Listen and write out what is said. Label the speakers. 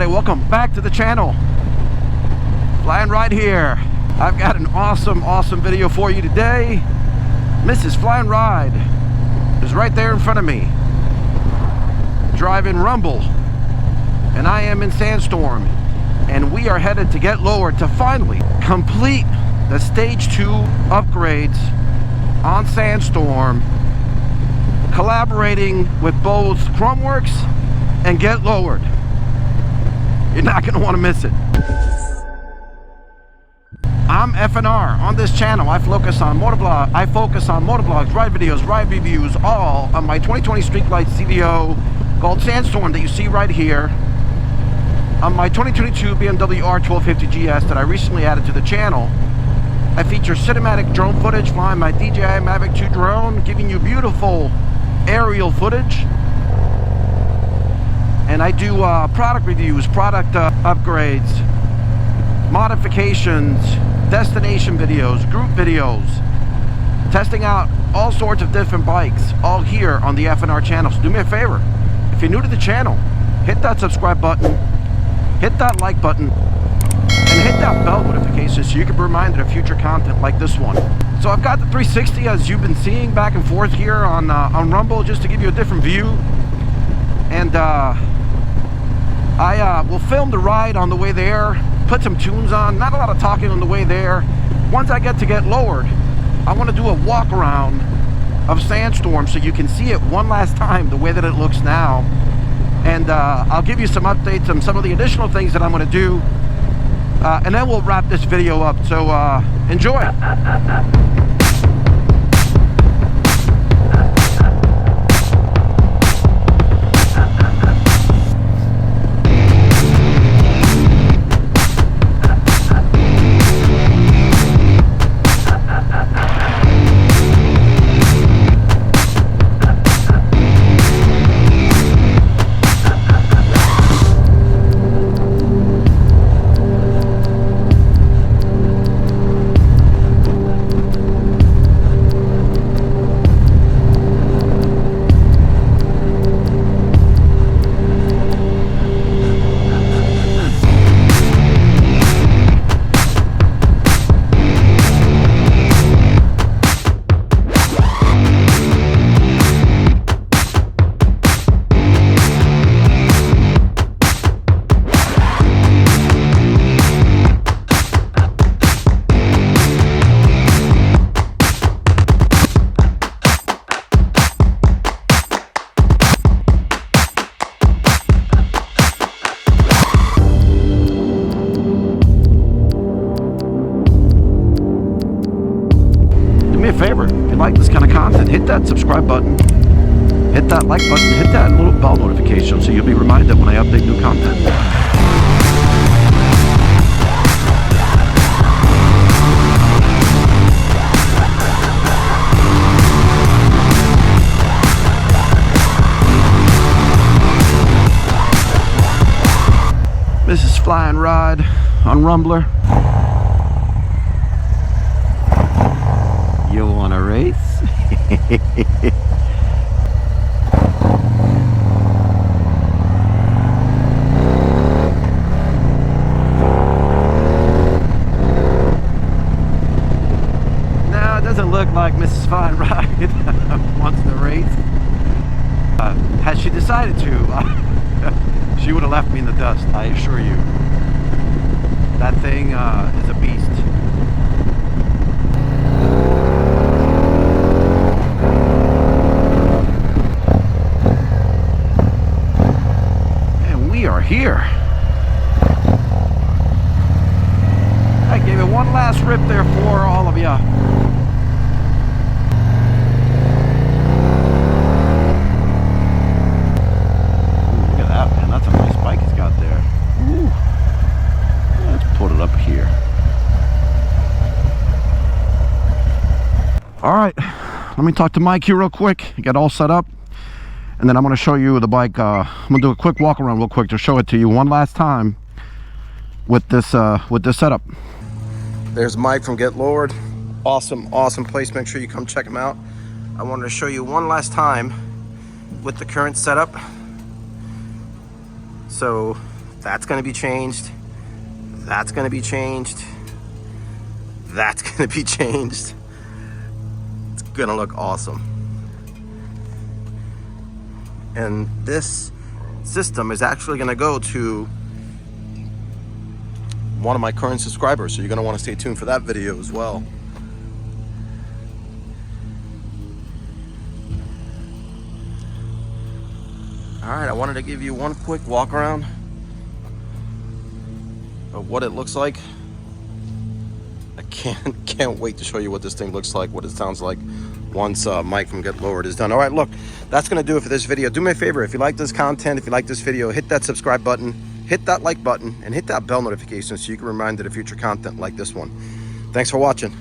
Speaker 1: everybody, welcome back to the channel. Fly and Ride here. I've got an awesome video for you today. Mrs. Fly and Ride is right there in front of me, driving Rumble, and I am in Sandstorm, and we are headed to get lowered to finally complete the stage 2 upgrades on Sandstorm, collaborating with both Chromeworks and Get Lowered. You're not going to want to miss it. I'm FNR. On this channel, I focus on motovlogs, ride videos, ride reviews, all on my 2020 Streetlight CVO called Sandstorm that you see right here, on my 2022 BMW R1250 GS that I recently added to the channel. I feature cinematic drone footage flying my DJI MAVIC 2 drone, giving you beautiful aerial footage. And I do product reviews, product upgrades, modifications, destination videos, group videos, testing out all sorts of different bikes, all here on the FNR channel. So do me a favor, if you're new to the channel, hit that subscribe button, hit that like button, and hit that bell notification so you can be reminded of future content like this one. So I've got the 360 as you've been seeing back and forth here on Rumble, just to give you a different view. And I will film the ride on the way there, put some tunes on, not a lot of talking on the way there. Once I get lowered, I want to do a walk around of Sandstorm so you can see it one last time the way that it looks now. And I'll give you some updates on some of the additional things that I'm going to do. And then we'll wrap this video up. So enjoy. Favor, if you like this kind of content, hit that subscribe button, hit that like button, hit that little bell notification so you'll be reminded when I update new content. This is Fly and Ride on Rumbler. You want to race? No, it doesn't look like Mrs. Fly and Ride wants to race. Had she decided to, she would have left me in the dust, I assure you. That thing is a beast. Here, I gave it one last rip there for all of you. Ooh, look at that, man. That's a nice bike he's got there. Ooh. Let's put it up here. All right, let me talk to Mike here real quick. Get all set up. And then I'm going to show you the bike. I'm going to do a quick walk around real quick to show it to you one last time with this setup. There's Mike from Get Lowered. Awesome place. Make sure you come check him out. I wanted to show you one last time with the current setup. So That's going to be changed. That's going to be changed. That's going to be changed. It's going to look awesome. And this system is actually going to go to one of my current subscribers, so you're going to want to stay tuned for that video as well. All right, I wanted to give you one quick walk around of what it looks like. I can't wait to show you what this thing looks like, what it sounds like once Mike from Get Lowered is done. All right, look, that's going to do it for this video. Do me a favor, if you like this content, if you like this video, hit that subscribe button, hit that like button, and hit that bell notification so you can be reminded of future content like this one. Thanks for watching.